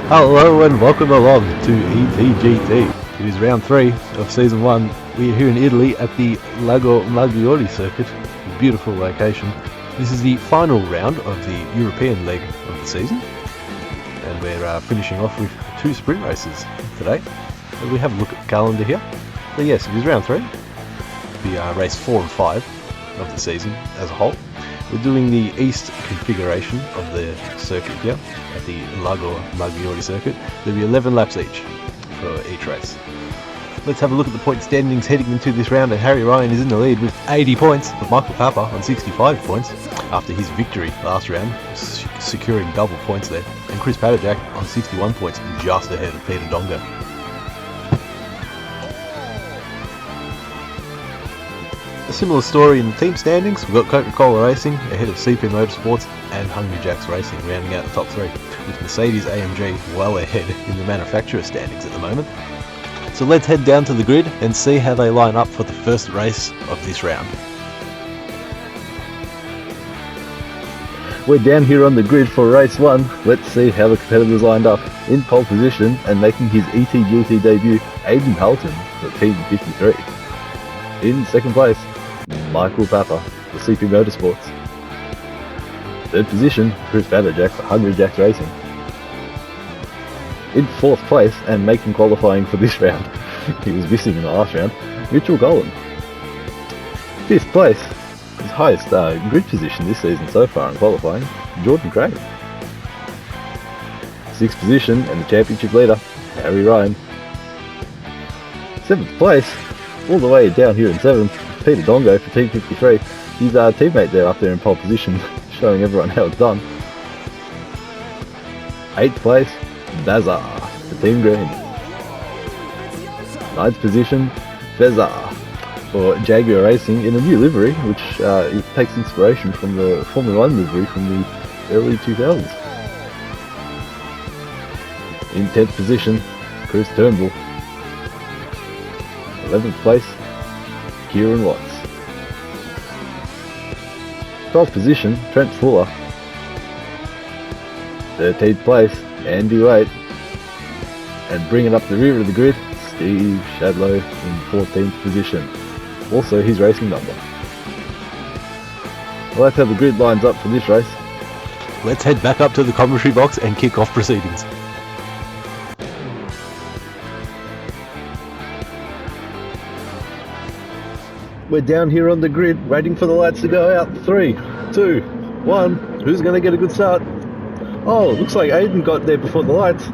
Hello and welcome along to ETGT. It is round 3 of season 1. We are here in Italy at the Lago Maggiore Circuit, a beautiful location. This is the final round of the European leg of the season, and we're finishing off with 2 sprint races today. So we have a look at the calendar here. So yes, it is round 3, the race 4 and 5 of the season as a whole. We're doing the east configuration of the circuit here at the Lago Maggiore Circuit. There'll be 11 laps each for each race. Let's have a look at the point standings heading into this round, and Harry Ryan is in the lead with 80 points, with Michael Papa on 65 points after his victory last round, securing double points there, and Chris Padajak on 61 points, just ahead of Peter Dongo. A similar story in the team standings. We've got Coca-Cola Racing ahead of CP Motorsports and Hungry Jacks Racing rounding out the top 3, with Mercedes AMG well ahead in the manufacturer standings at the moment. So let's head down to the grid and see how they line up for the first race of this round. We're down here on the grid for race 1. Let's see how the competitors lined up. In pole position and making his ETGT debut, Aidan Halton for Team 53. In second place, Michael Papa for CP Motorsports. Third position, Chris Padajak for Hungry Jacks Racing. In fourth place, and making qualifying for this round, he was missing in the last round, Mitchell Gollan. Fifth place, his highest grid position this season so far in qualifying, Jordan Craig. Sixth position, and the championship leader, Harry Ryan. Seventh place, all the way down here in 7th, Peter Dongo for Team 53. His teammate there up there in pole position, showing everyone how it's done. 8th place, Bazar for Team Green. 9th position, Fezar for Jaguar Racing in a new livery, which it takes inspiration from the Formula 1 livery from the early 2000s. In 10th position, Chris Turnbull. 11th place, Kieran Watts. 12th position, Trent Fuller. 13th place, Andy Wade. And bringing up the rear of the grid, Steve Shadlow in 14th position. Also his racing number. Well, that's how the grid lines up for this race. Let's head back up to the commentary box and kick off proceedings. We're down here on the grid, waiting for the lights to go out. 3, 2, 1. Who's going to get a good start? Oh, looks like Aiden got there before the lights.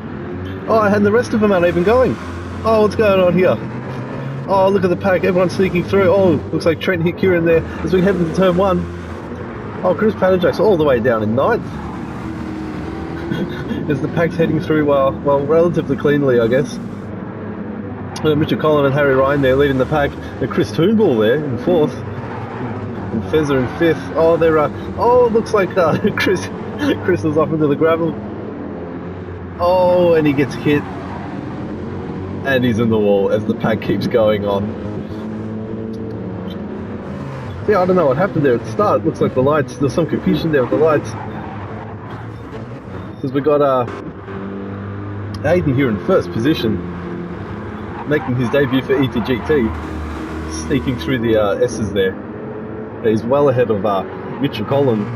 Oh, and the rest of them aren't even going. Oh, what's going on here? Oh, look at the pack, everyone's sneaking through. Oh, looks like Trent hit Kieran there as we head into turn 1. Oh, Chris Padajak's all the way down in 9th. As the pack's heading through, well, relatively cleanly, I guess. Richard Collin and Harry Ryan there leading the pack, and Chris Turnbull there in 4th, and Fezzer in 5th. Oh, they're oh, it looks like Chris is off into the gravel. Oh, and he gets hit, and he's in the wall as the pack keeps going on. Yeah, I don't know what happened there at the start. It looks like the lights, there's some confusion there with the lights. Because we got Aiden here in 1st position, making his debut for ETGT, sneaking through the S's there. He's well ahead of Mitchell Collin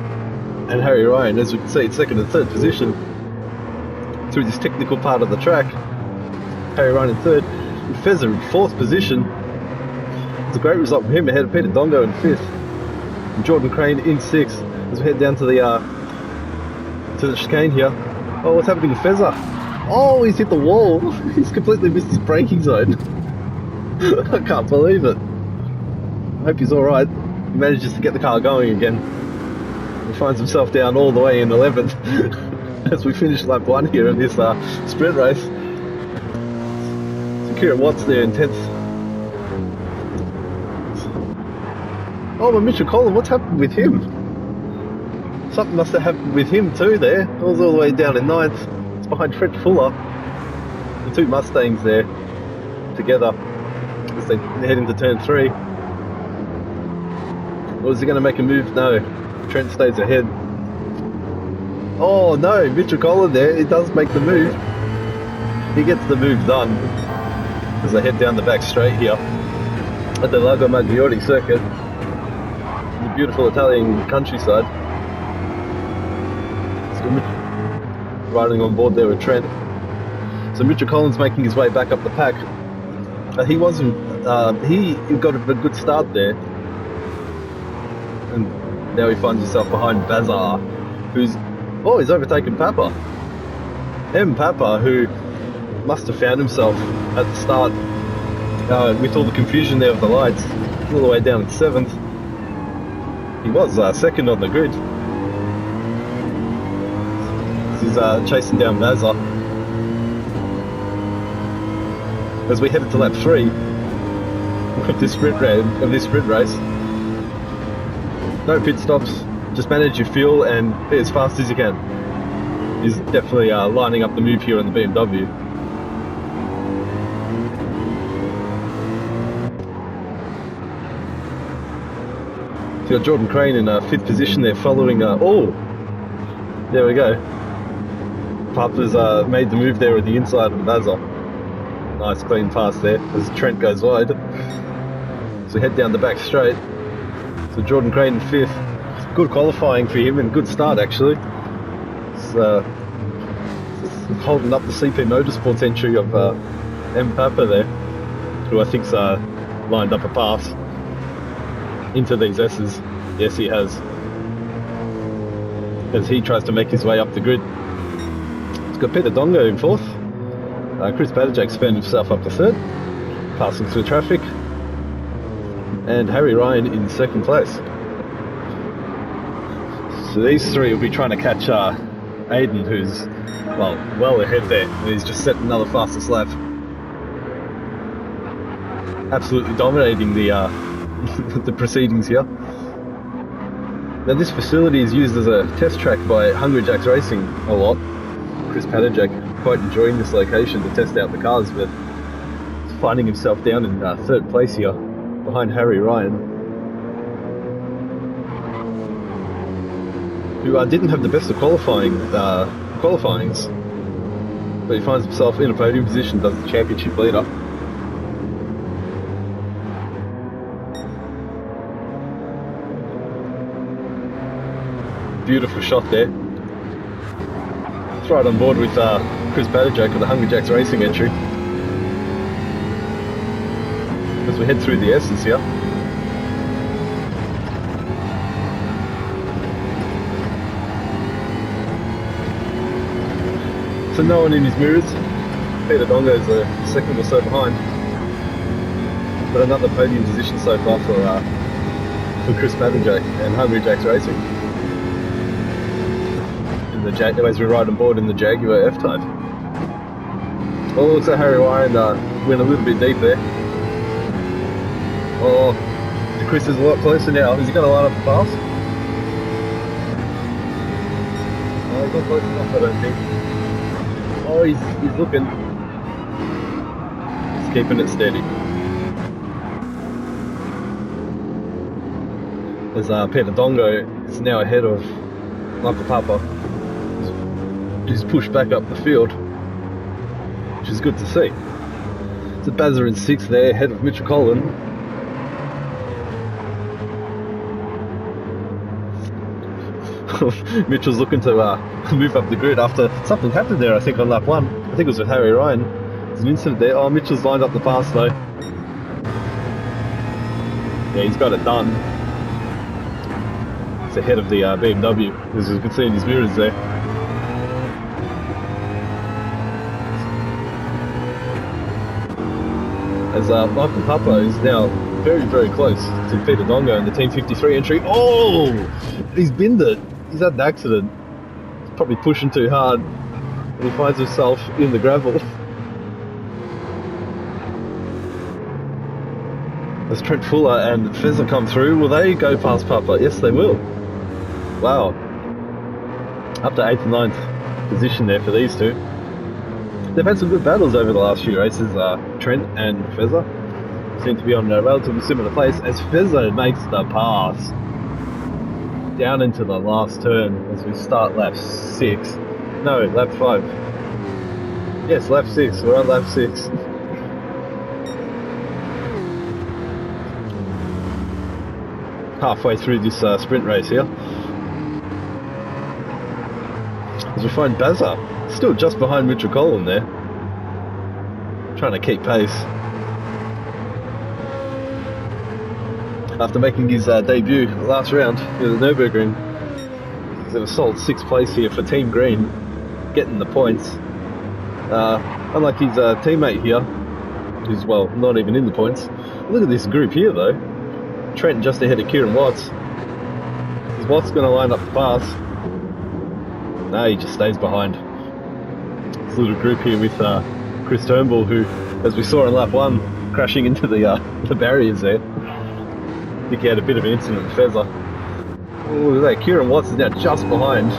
and Harry Ryan, as we can see, in 2nd and 3rd position through this technical part of the track. Harry Ryan in 3rd, and Fezzer in 4th position. It's a great result from him, ahead of Peter Dongo in 5th, and Jordan Crane in 6th as we head down to the chicane here. Oh, what's happening to Fezzer? Oh, he's hit the wall. He's completely missed his braking zone. I can't believe it. I hope he's alright. He manages to get the car going again. He finds himself down all the way in 11th as we finish lap 1 here in this sprint race. So Kieran Watts there in 10th. Oh, but Mitchell Collin, what's happened with him? Something must have happened with him too there. He was all the way down in 9th. Behind Fred Fuller, the 2 Mustangs there together as they head into turn 3. Or is he going to make a move? No, Trent stays ahead. Oh no, Mitchell Collin there, he does make the move. he gets the move done as I head down the back straight here at the Lago Maggiore Circuit, the beautiful Italian countryside. So riding on board there with Trent. So Mitchell Collins making his way back up the pack. He wasn't. He got a good start there, and now he finds himself behind Bazar, who's he's overtaken Papa. Papa, who must have found himself at the start with all the confusion there of the lights, all the way down in 7th. He was second on the grid. He's chasing down Bazar. As we headed to lap 3 of this sprint race. No pit stops, just manage your fuel and be as fast as you can. He's definitely lining up the move here on the BMW. So you got Jordan Crane in 5th position there, following. There we go. Papa's made the move there at the inside of Bazar. Nice clean pass there as Trent goes wide. So head down the back straight. So Jordan Crane in 5th. Good qualifying for him and good start actually. It's holding up the CP Motorsports entry of Papa there, who I think's lined up a pass into these S's. Yes, he has. As he tries to make his way up the grid. It's got Peter Dongo in 4th. Chris Badajak's found himself up to 3rd, passing through traffic. And Harry Ryan in 2nd place. So these three will be trying to catch Aiden, who's well ahead there. And he's just set another fastest lap. Absolutely dominating the the proceedings here. Now this facility is used as a test track by Hungry Jack's Racing a lot. Chris Padajak quite enjoying this location to test out the cars, but he's finding himself down in 3rd place here, behind Harry Ryan, who didn't have the best of qualifyings, but he finds himself in a podium position, does the championship leader. Beautiful shot there. It's right on board with Chris Padajak of the Hungry Jack's Racing entry. As we head through the S's here. So no one in his mirrors. Peter Dongo's a second or so behind. But another podium position so far for Chris Padajak and Hungry Jack's Racing. As we ride on board in the Jaguar F-Type. Oh, looks like Harry Ryan went a little bit deep there. Oh, Chris is a lot closer now. Is he going to line up the pass? Oh, he's not close enough, I don't think. Oh, he's looking. He's keeping it steady. As Peter Dongo is now ahead of Michael Papa. He's pushed back up the field, which is good to see. So Bazza in 6th there, ahead of Mitchell Collin. Mitchell's looking to move up the grid after something happened there, I think, on lap 1. I think it was with Harry Ryan. There's an incident there. Oh, Mitchell's lined up the pass though. Yeah, he's got it done. It's ahead of the BMW, as you can see in his mirrors there. As Michael Papa is now very, very close to Peter Dongo in the Team 53 entry. Oh! He's binned it. He's had an accident. He's probably pushing too hard. And he finds himself in the gravel. As Trent Fuller and Fezza come through, will they go past Papa? Yes, they will. Wow. Up to 8th and 9th position there for these two. They've had some good battles over the last few races, Trent and Fezza. Seem to be on a relatively similar place as Fezza makes the pass down into the last turn as we start lap 5. Yes, lap 6. We're on lap 6. Halfway through this sprint race here. As we find Bazza still just behind Mitchell Collin there. Trying to keep pace. After making his debut last round in the Nürburgring, he's in a solid 6th place here for Team Green, getting the points. Unlike his teammate here, who's, well, not even in the points. Look at this group here though. Trent just ahead of Kieran Watts. Is Watts going to line up the pass? No, he just stays behind. This little group here with Chris Turnbull, who, as we saw in lap 1, crashing into the barriers there. I think he had a bit of an incident with Fezzer. Oh, look at that. Kieran Watts is now just behind.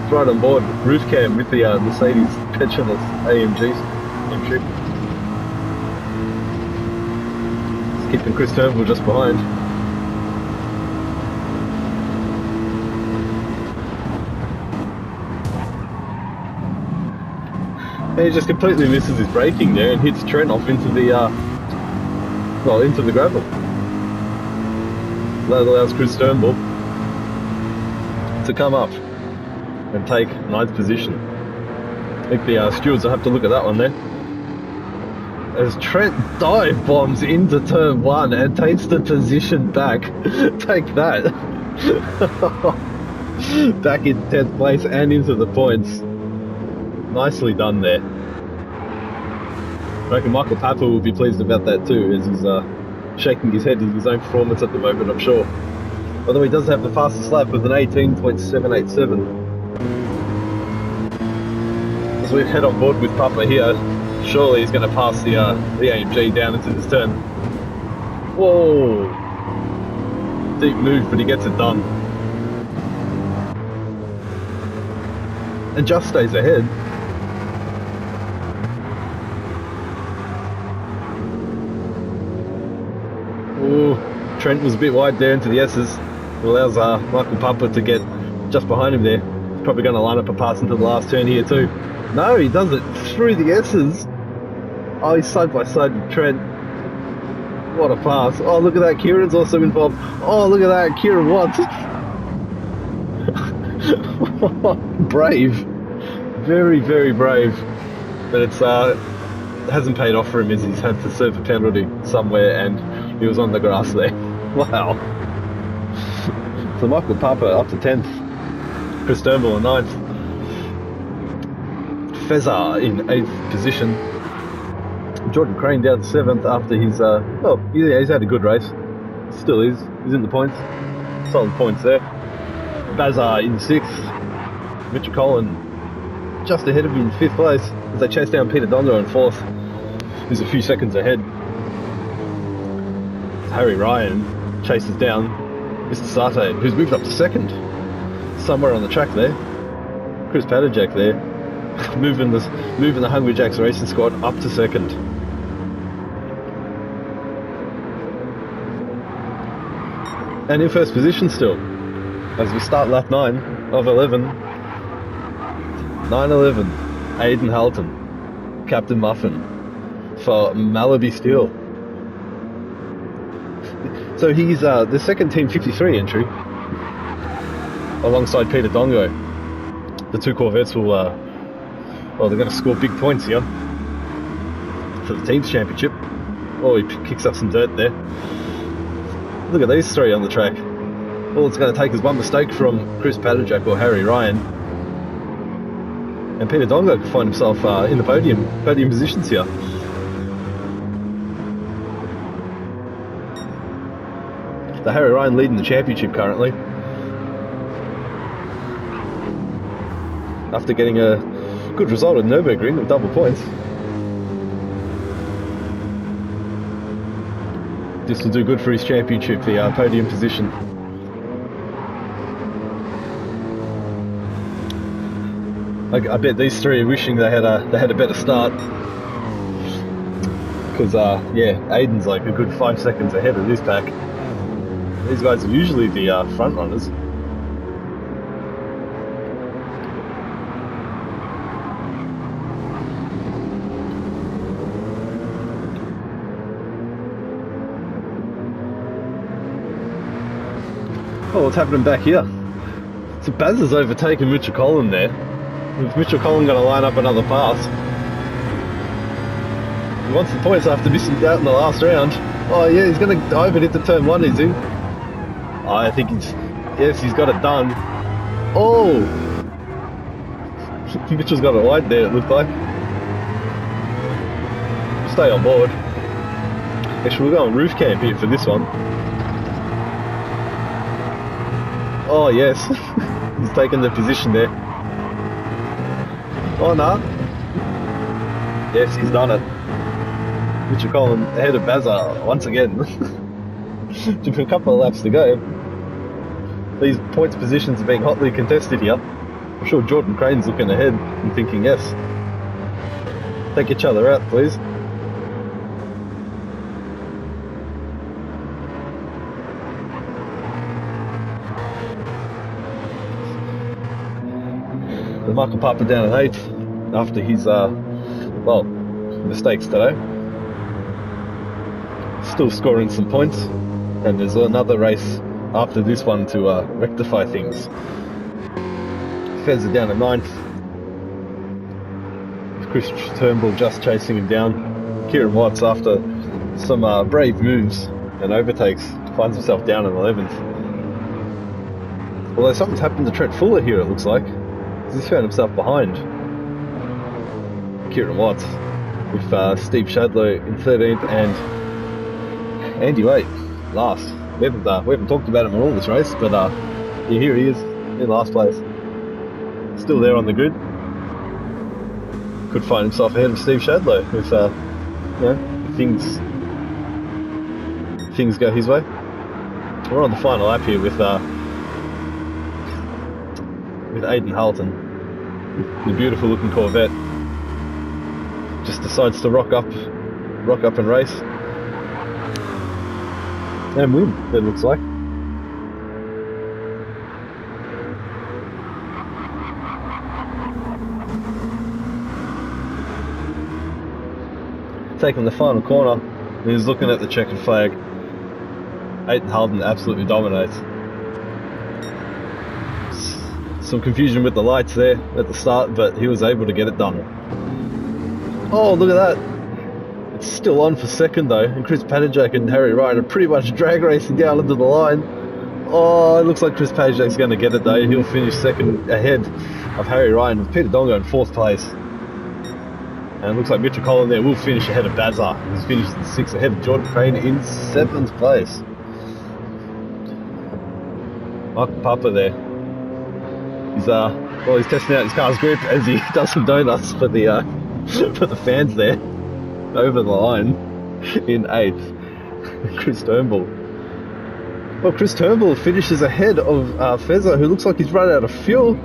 He's right on board roof cam with the Mercedes Petronas AMG entry. He's keeping Chris Turnbull just behind. And he just completely misses his braking there and hits Trent off into the into the gravel. That allows Chris Turnbull to come up and take 9th position. I think the stewards will have to look at that one there. As Trent dive bombs into turn 1 and takes the position back. Take that. Back in 10th place and into the points. Nicely done there. I reckon Michael Papa will be pleased about that too, as he's shaking his head at his own performance at the moment, I'm sure. Although he does have the fastest lap with an 18.787. As we head on board with Papa here, surely he's going to pass the AMG down into this turn. Whoa! Deep move, but he gets it done. And just stays ahead. Ooh, Trent was a bit wide there into the S's. It allows Michael Papa to get just behind him there. He's probably going to line up a pass into the last turn here too. No, he does it through the S's. Oh, he's side by side with Trent. What a pass. Oh, look at that. Kieran's also involved. Oh, look at that. Kieran Watts. Brave. Very, very brave. But it hasn't paid off for him, as he's had to serve a penalty somewhere and he was on the grass there. Wow. So Michael Papa up to 10th. Chris Turnbull in 9th. Fezzer in 8th position. Jordan Crane down to 7th after his, he's had a good race. Still is. He's in the points. Solid points there. Bazar in 6th. Mitchell Collin just ahead of him in 5th place as they chase down Peter Dongo in 4th. He's a few seconds ahead. Harry Ryan chases down Mr. Sate, who's moved up to 2nd. Somewhere on the track there. Chris Padajak there. moving the Hungry Jacks racing squad up to 2nd. And in 1st position still, as we start lap 9 of 11. 9-11, Aidan Halton, Captain Muffin for Malaby Steel. So he's the second Team 53 entry, alongside Peter Dongo. The two Corvettes will, they're going to score big points here for the Teams Championship. Oh, he kicks up some dirt there. Look at these three on the track. All it's going to take is one mistake from Chris Padajak or Harry Ryan, and Peter Dongo could find himself in the podium positions here. The Harry Ryan leading the championship currently, after getting a good result at Nürburgring with double points. This will do good for his championship, the podium position. I bet these three are wishing they had a better start, because Aiden's like a good 5 seconds ahead of this pack. These guys are usually the front runners. Oh, what's happening back here? So Baz has overtaken Mitchell Collin there. Is Mitchell Collin going to line up another pass? He wants the points after missing out in the last round. Oh yeah, he's going to dive it into turn 1, is he? I think he's got it done. Oh! Mitchell's got it wide there, it looked like. Stay on board. Actually, we'll go on roof camp here for this one. Oh yes, he's taken the position there. Oh no. Yes, he's done it. Mitchell Collin ahead of Bazza once again. Just a couple of laps to go. These points positions are being hotly contested here. I'm sure Jordan Crane's looking ahead and thinking, yes, take each other out, please. Michael Papa down at 8th after his, mistakes today. Still scoring some points, and there's another race after this one to rectify things. Fez are down at 9th. Chris Turnbull just chasing him down. Kieran Watts, after some brave moves and overtakes, finds himself down in 11th. Although something's happened to Trent Fuller here, it looks like. He's found himself behind Kieran Watts, with Steve Shadlow in 13th and Andy Waite last. We haven't talked about him in all this race, but yeah, here he is in last place, still there on the grid. Could find himself ahead of Steve Shadlow if things go his way. We're on the final lap here with Aidan Halton. The beautiful looking Corvette just decides to rock up and race and win, it looks like. Taking the final corner, he's looking at the checkered flag. Aidan Halton absolutely dominates. Some confusion with the lights there at the start, but he was able to get it done. Oh, look at that. It's still on for second though, and Chris Padajak and Harry Ryan are pretty much drag racing down into the line. Oh, it looks like Chris Padajak's going to get it though. He'll finish second ahead of Harry Ryan, with Peter Dongo in 4th place. And it looks like Mitchell Collin there will finish ahead of Bazza. He's finished in 6th, ahead of Jordan Crane in 7th place. Michael Papa there. He's testing out his car's grip as he does some donuts for the for the fans there over the line in 8th. Chris Turnbull. Well, Chris Turnbull finishes ahead of Fezza, who looks like he's run out of fuel.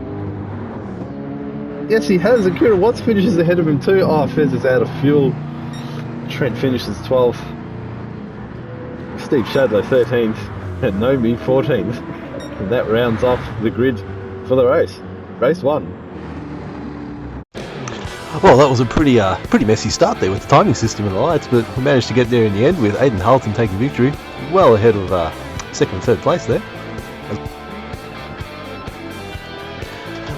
Yes, he has, and Kieran Watts finishes ahead of him too. Oh, Fezza's out of fuel. Trent finishes 12th. Steve Shadlow 13th, and Nomi 14th. And that rounds off the grid for the race. Race 1. Well, that was a pretty messy start there with the timing system and the lights, but we managed to get there in the end with Aidan Halton taking victory, well ahead of 2nd and 3rd place there.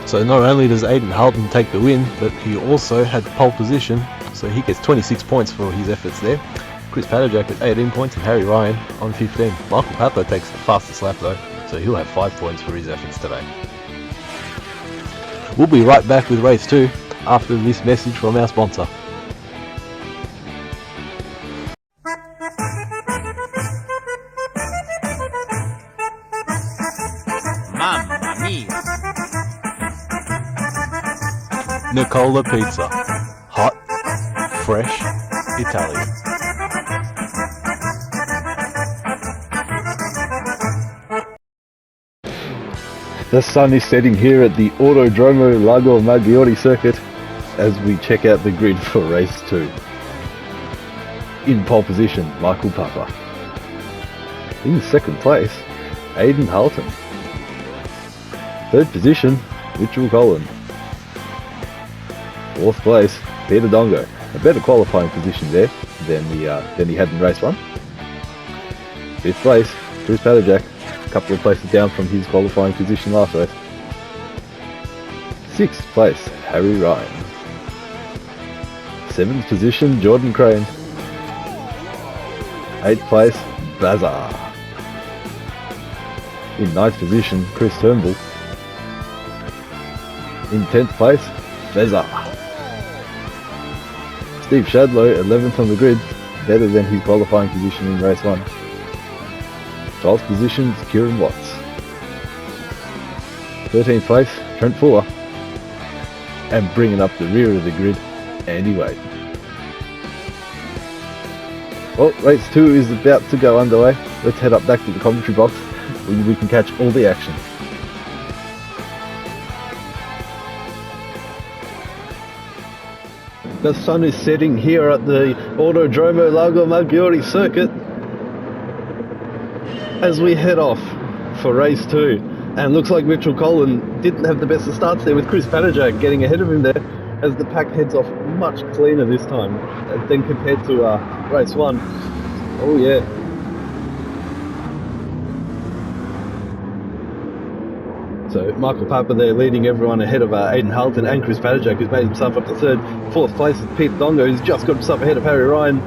So not only does Aidan Halton take the win, but he also had pole position, so he gets 26 points for his efforts there. Chris Padajak with 18 points and Harry Ryan on 15. Michael Papa takes the fastest lap though, so he'll have 5 points for his efforts today. We'll be right back with race 2 after this message from our sponsor. Mamma mia! Nicola Pizza. Hot, fresh, Italian. The sun is setting here at the Autodrome Lago Maggiore Circuit as we check out the grid for race 2. In pole position, Michael Papa. In 2nd place, Aidan Halton. 3rd position, Mitchell Collin. 4th place, Peter Dongo. A better qualifying position there than he had in race 1. 5th place, Chris Padajak. a couple of places down from his qualifying position last race. 6th place, Harry Ryan. 7th position, Jordan Crane. 8th place, Bazar. In 9th position, Chris Turnbull. In 10th place, Feza. Steve Shadlow, 11th on the grid, better than his qualifying position in race 1. 12th position, Kieran Watts. 13th place, Trent Fuller. And bringing up the rear of the grid, Andy Wade. Well, race 2 is about to go underway. Let's head up back to the commentary box where we can catch all the action. The sun is setting here at the Autodrome Lago Maggiore Circuit as we head off for race 2. And looks like Mitchell Collin didn't have the best of starts there, with Chris Padajak getting ahead of him there as the pack heads off much cleaner this time than compared to race 1. Oh yeah. So Michael Papa there leading everyone ahead of Aidan Halton and Chris Padajak, who's made himself up to 3rd. 4th place is Peter Dongo, who's just got himself ahead of Harry Ryan.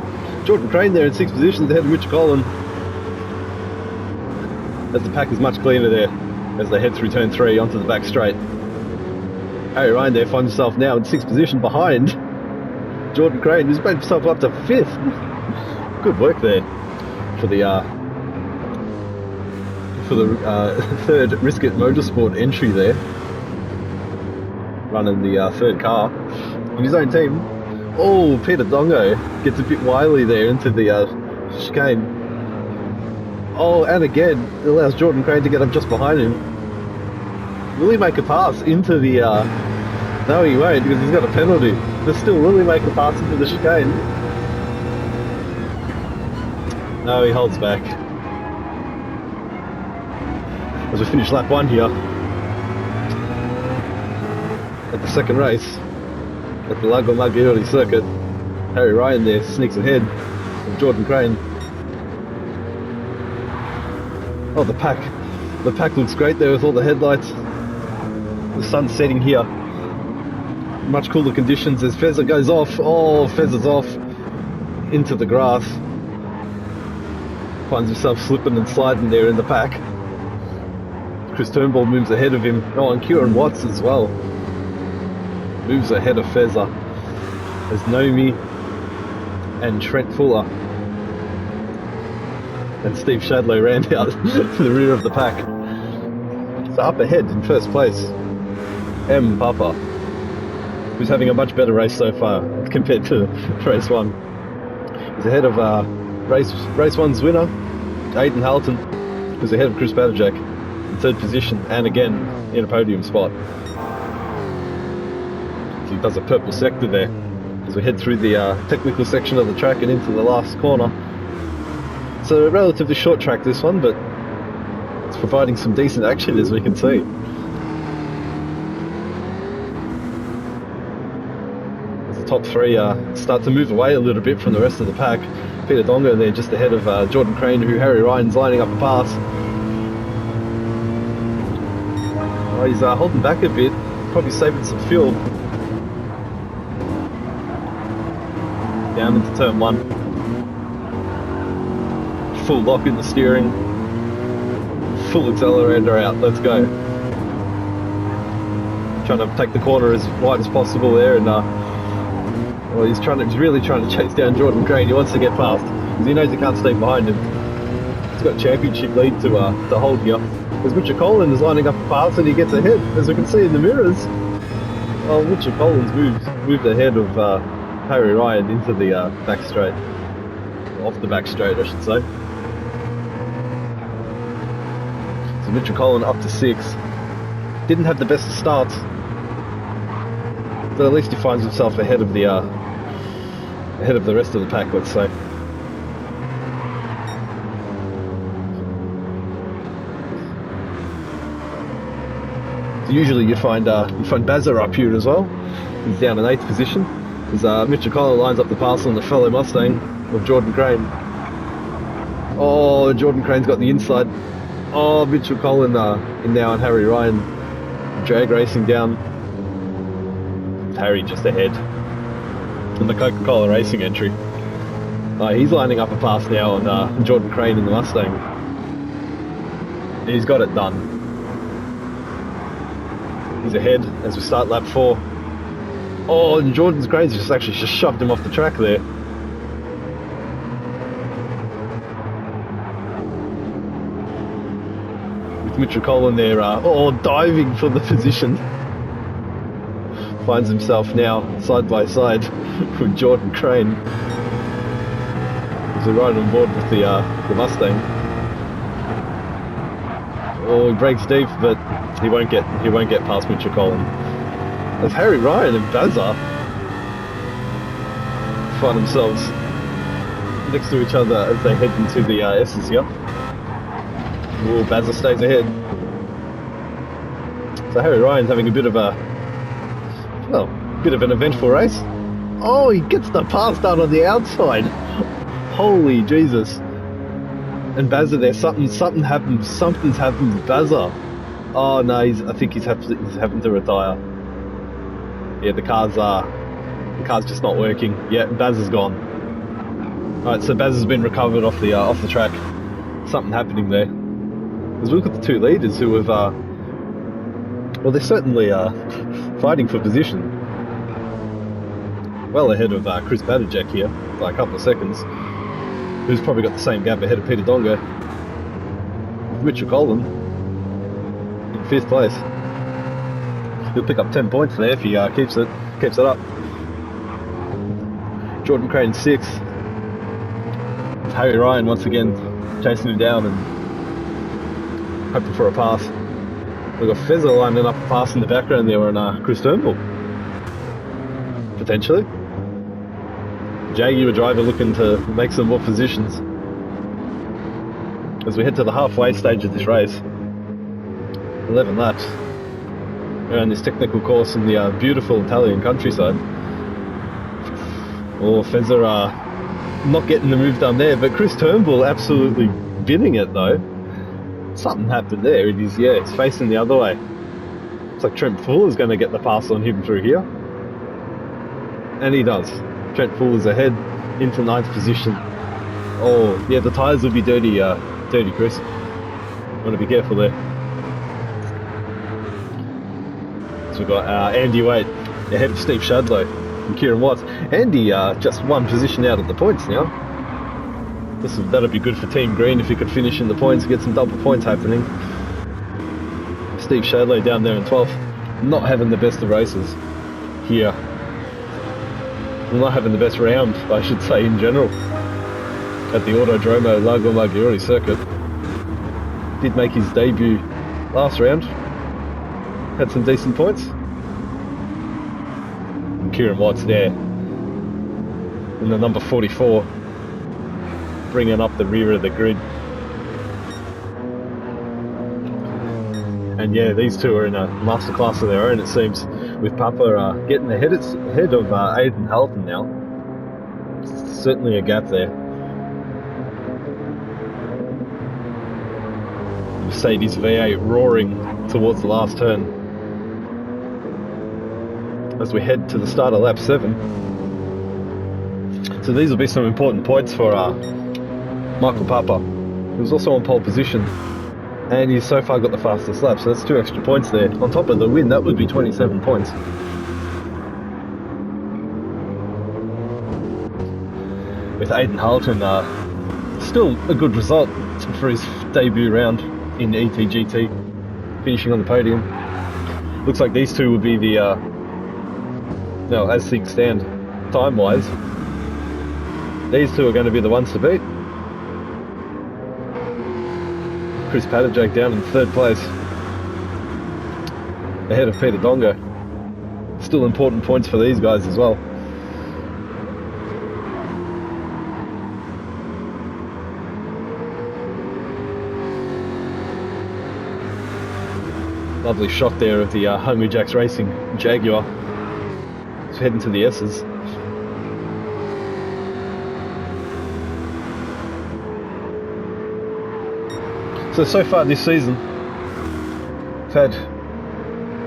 Jordan Crane there in 6th position ahead of Mitch Collin, as the pack is much cleaner there as they head through turn 3 onto the back straight. Harry Ryan there finds himself now in 6th position behind Jordan Crane, who's made himself up to 5th. Good work there for the 3rd Risket Motorsport entry there, running the 3rd car in his own team. Oh, Peter Dongo gets a bit wily there into the chicane. Oh, and again, it allows Jordan Crane to get up just behind him. Will he make a pass into the... No, he won't, because he's got a penalty. But still, will he make a pass into the chicane? No, he holds back. As we finish lap 1 here at the 2nd race at the Lago Maggiore Circuit, Harry Ryan there sneaks ahead of Jordan Crane. Oh, the pack looks great there with all the headlights. The sun's setting here. Much cooler conditions as Feza goes off. Oh, Feza's off into the grass. Finds himself slipping and sliding there in the pack. Chris Turnbull moves ahead of him. Oh, and Kieran Watts as well moves ahead of Feza as Nomi and Trent Fuller and Steve Shadlow ran out to the rear of the pack. So up ahead in 1st place, M. Papa, who's having a much better race so far compared to race 1. He's ahead of race 1's winner, Aidan Halton, who's ahead of Chris Padajak in 3rd position and again in a podium spot. So he does a purple sector there as we head through the technical section of the track and into the last corner. It's a relatively short track, this one, but it's providing some decent action, as we can see. As the top 3 start to move away a little bit from the rest of the pack. Peter Dongo there just ahead of Jordan Crane, who Harry Ryan's lining up a pass. Oh, he's holding back a bit, probably saving some fuel. Down into turn 1. Full lock in the steering, full accelerator out, let's go. Trying to take the corner as wide as possible there, and well, he's really trying to chase down Jordan Crane. He wants to get past because he knows he can't stay behind him. He's got championship lead to hold here. As Mitchell Collin is lining up a pass and he gets ahead, as we can see in the mirrors. Well, Mitchell Collin's moved ahead of Harry Ryan into the back straight, off the back straight, I should say. Mitchell Collin up to 6th. Didn't have the best of starts, but at least he finds himself ahead of the rest of the pack, let's say. So usually you find Bazar up here as well. He's down in 8th position. As Mitchell Collin lines up the pass on the fellow Mustang of Jordan Crane. Oh, Jordan Crane's got the inside. Oh, Mitchell Collin in now and Harry Ryan drag racing down. Harry just ahead in the Coca-Cola Racing entry. He's lining up a pass now on Jordan Crane in the Mustang. He's got it done. He's ahead as we start lap 4. Oh, and Jordan's Crane's just shoved him off the track there. With Mitchell Collin there, diving for the position. Finds himself now side by side with Jordan Crane. He's right on board with the Mustang. Oh, he breaks deep, but he won't get past Mitchell Collin. As Harry Ryan and Bazza find themselves next to each other as they head into the S's here. Oh, Bazza stays ahead. So Harry Ryan's having a bit of an eventful race. Oh, he gets the pass down on the outside. Holy Jesus. And Bazza there, something's happened with Bazza. Oh no, I think he's having to retire. Yeah, the car's just not working. Yeah, Bazza's gone. Alright, so Bazza's been recovered off the track. Something happening there. As we look at the two leaders who have they're certainly fighting for position. Well ahead of Chris Badajak here by a couple of seconds. Who's probably got the same gap ahead of Peter Dongo. Mitchell Collin in 5th place. He'll pick up 10 points there if he keeps it up. Jordan Crane 6th. Harry Ryan once again chasing him down and hoping for a pass. We've got Fezzer lining up a pass in the background there on Chris Turnbull. Potentially. Jaguar driver looking to make some more positions. As we head to the halfway stage of this race. 11 laps. Around this technical course in the beautiful Italian countryside. Oh, Fezzer not getting the move done there, but Chris Turnbull absolutely binning it though. Something happened there. He's facing the other way. It's like Trent Fuller's going to get the pass on him through here. And he does. Trent Fuller's ahead into 9th position. Oh, yeah, the tyres will be dirty, Chris. Want to be careful there. So we've got Andy Waite ahead of Steve Shadlow and Kieran Watts. Andy just 1 position out of the points now. That'll be good for Team Green if he could finish in the points, get some double points happening. Steve Shadlow down there in 12th. Not having the best of races here. Well, not having the best round, I should say, in general, at the Autodrome Lago Maggiore Circuit. Did make his debut last round. Had some decent points. And Kieran Watts there in the number 44, bringing up the rear of the grid. And yeah, these two are in a masterclass of their own, it seems, with Papa getting ahead of Aidan Halton now. Certainly a gap there. Mercedes V8 roaring towards the last turn. As we head to the start of lap 7. So these will be some important points for Michael Papa, who's also on pole position. And he's so far got the fastest lap, so that's 2 extra points there. On top of the win, that would be 27 points. With Aidan Halton, still a good result for his debut round in ETGT, finishing on the podium. Looks like these two would be the, as things stand, time-wise, these two are going to be the ones to beat. Chris Padajak down in 3rd place, ahead of Peter Dongo. Still important points for these guys as well. Lovely shot there of the Hungry Jacks Racing Jaguar. It's heading to the S's. So far this season, we've had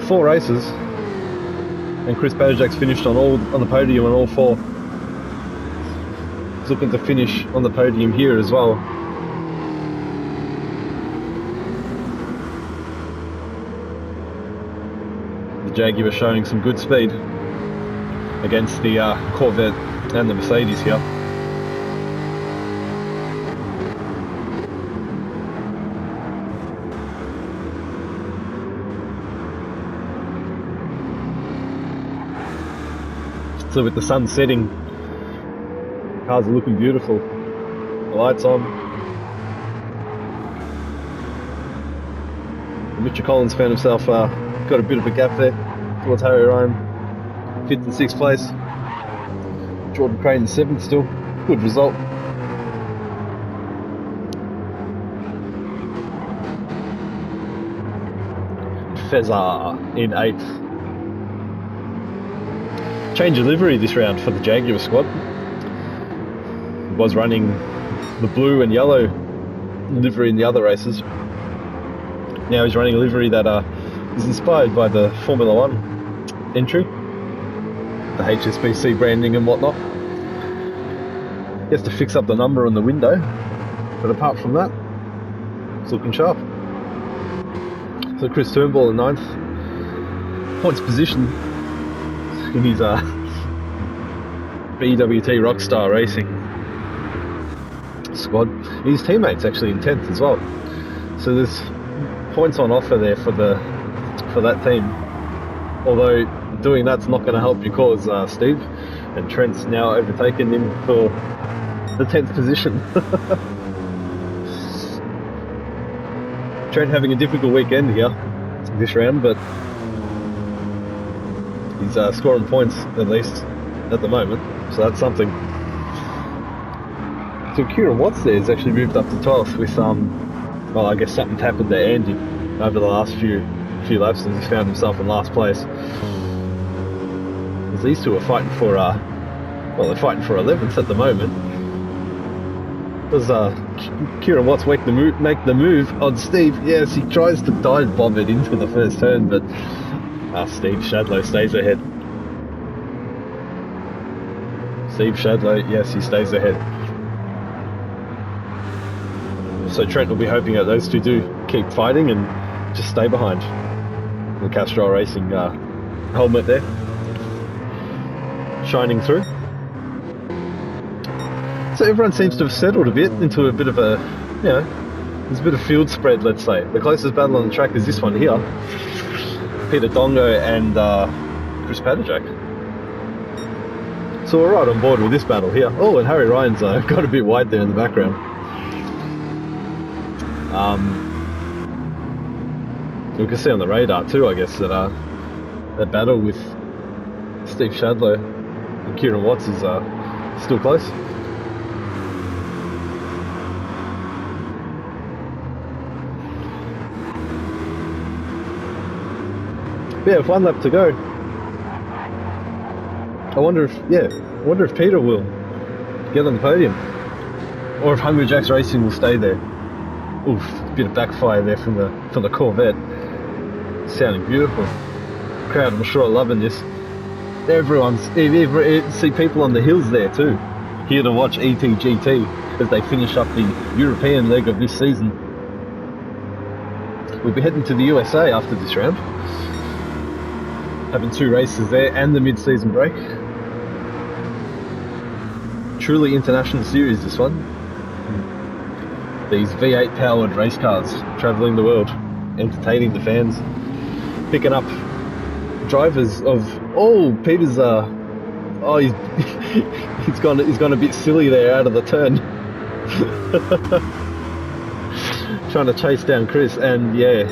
4 races, and Chris Patajak's finished on the podium on all 4. He's looking to finish on the podium here as well. The Jaguar showing some good speed against the Corvette and the Mercedes here. So with the sun setting, cars are looking beautiful. The lights on. Richard Collins found himself got a bit of a gap there towards Harry Ryan. 5th and 6th place. Jordan Crane 7th still. Good result. Fezza in 8th. Change of livery this round for the Jaguar squad. He was running the blue and yellow livery in the other races. Now he's running a livery that is inspired by the Formula 1 entry, the HSBC branding and whatnot. He has to fix up the number on the window, but apart from that, it's looking sharp. So Chris Turnbull in 9th, points position in his BWT Rockstar Racing squad. His teammates actually in 10th as well. So there's points on offer there for that team. Although doing that's not going to help your cause, Steve. And Trent's now overtaken him for the 10th position. Trent having a difficult weekend here this round, but he's scoring points at least at the moment, so that's something. So Kieran Watts there has actually moved up to 12th with well, I guess something's happened to Andy over the last few laps, and he's found himself in last place. As these two are fighting for well, they're fighting for 11th at the moment. Does Kieran Watts make the move on Steve? Yes, he tries to dive bomb it into the first turn, but Steve Shadlow stays ahead. Steve Shadlow, yes, he stays ahead. So Trent will be hoping that those two do keep fighting and just stay behind. The Castrol Racing helmet there, shining through. So everyone seems to have settled a bit into a bit of a, there's a bit of field spread, let's say. The closest battle on the track is this one here. Peter Dongo and Chris Patajak. So we're right on board with this battle here. Oh, and Harry Ryan's got a bit wide there in the background. You can see on the radar too, I guess, that that battle with Steve Shadlow and Kieran Watts is still close. Yeah, with 1 lap to go. I wonder if Peter will get on the podium, or if Hungry Jack's Racing will stay there. Oof, a bit of backfire there from the Corvette. Sounding beautiful. Crowd, I'm sure, are loving this. See people on the hills there too, here to watch ETGT as they finish up the European leg of this season. We'll be heading to the USA after this round, having 2 races there and the mid-season break. Truly international series, this one. These V8 powered race cars travelling the world, entertaining the fans, picking up drivers of Peter's he's gone a bit silly there out of the turn. Trying to chase down Chris, and yeah,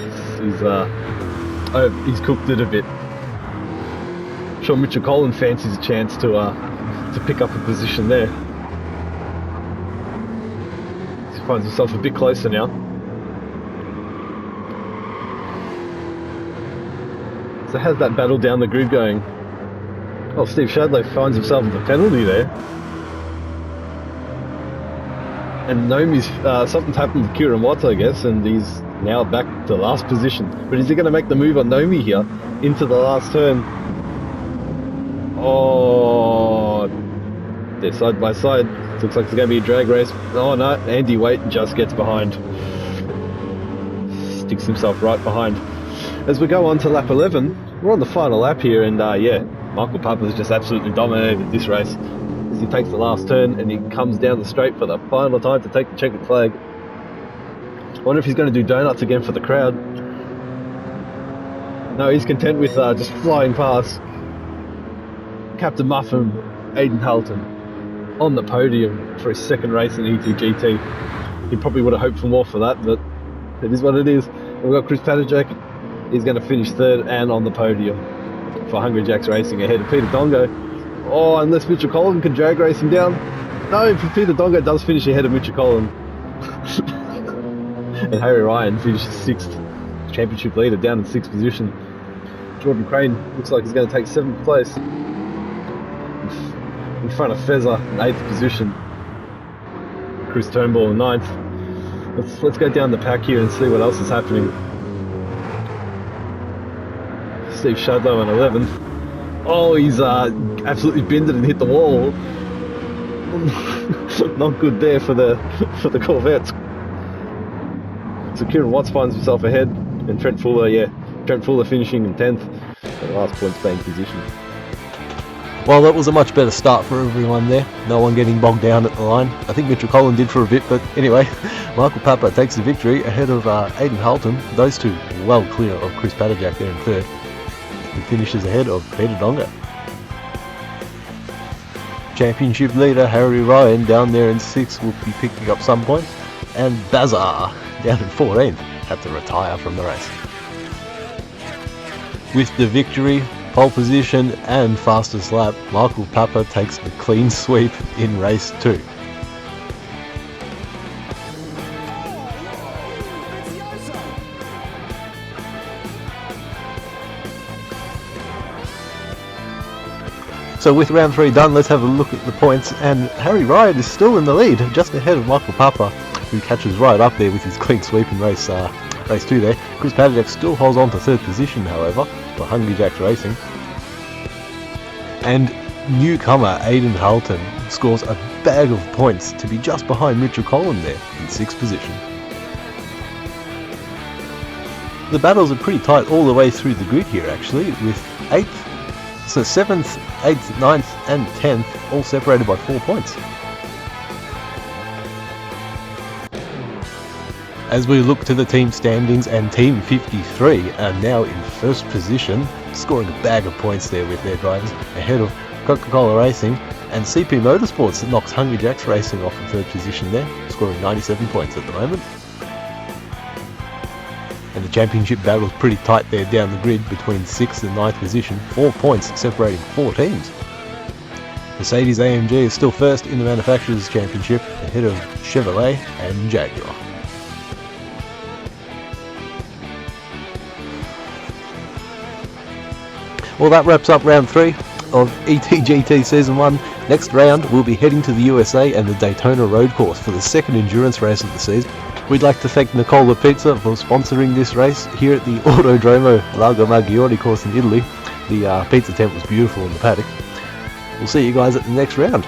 he's cooked it a bit. I'm sure Mitchell Collin fancies a chance to pick up a position there. He finds himself a bit closer now. So how's that battle down the grid going? Oh, Steve Shadlow finds himself with a penalty there. And Nomi's, something's happened with Kieran Watts, I guess, and he's now back to last position. But is he going to make the move on Nomi here into the last turn? Oh, they're side by side. Looks like it's going to be a drag race. Oh no, Andy Waite just gets behind. Sticks himself right behind. As we go on to lap 11, we're on the final lap here, and yeah, Michael Papa's just absolutely dominated this race. As he takes the last turn and he comes down the straight for the final time to take the checkered flag. I wonder if he's going to do donuts again for the crowd. No, he's content with just flying past. Captain Muffin, Aidan Halton, on the podium for his second race in ETGT. He probably would have hoped for more for that, but it is what it is. We've got Chris Patajak. He's going to finish third and on the podium for Hungry Jacks Racing ahead of Peter Dongo. Oh, unless Mitchell Collin can drag race him down. No, Peter Dongo does finish ahead of Mitchell Collin. And Harry Ryan finishes 6th. Championship leader down in 6th position. Jordan Crane looks like he's going to take 7th place. In front of Fezzer in 8th position. Chris Turnbull in 9th. Let's go down the pack here and see what else is happening. Steve Shadlow in 11th. Oh, he's absolutely binned it and hit the wall. Not good there for the Corvettes. So Kieran Watts finds himself ahead, and Trent Fuller finishing in 10th. And the last points being positioned. Well, that was a much better start for everyone there. No one getting bogged down at the line. I think Mitchell Collin did for a bit, but anyway, Michael Papa takes the victory ahead of Aidan Halton. Those two well clear of Chris Patajak there in third. He finishes ahead of Peter Dongo. Championship leader Harry Ryan down there in 6th will be picking up some points, and Bazar down in 14th had to retire from the race. With the victory, pole position and fastest lap, Michael Papa takes the clean sweep in race 2. So with round 3 done, let's have a look at the points, and Harry Ryan is still in the lead, just ahead of Michael Papa, who catches right up there with his clean sweep in race 2 there. Chris Patajak still holds on to 3rd position, however, for Hungry Jacks Racing. And newcomer Aidan Halton scores a bag of points to be just behind Mitchell Collin there in 6th position. The battles are pretty tight all the way through the grid here actually, with 7th, 8th, 9th and 10th all separated by 4 points. As we look to the team standings, and Team 53 are now in 1st position, scoring a bag of points there with their drivers, ahead of Coca-Cola Racing, and CP Motorsports that knocks Hungry Jacks Racing off in 3rd position there, scoring 97 points at the moment. And the championship battle is pretty tight there down the grid between 6th and 9th position, 4 points separating 4 teams. Mercedes AMG is still first in the Manufacturers' Championship, ahead of Chevrolet and Jaguar. Well, that wraps up round 3 of ETGT Season 1. Next round, we'll be heading to the USA and the Daytona Road Course for the second endurance race of the season. We'd like to thank Nicola Pizza for sponsoring this race here at the Autodrome Lago Maggiore course in Italy. The pizza tent was beautiful in the paddock. We'll see you guys at the next round.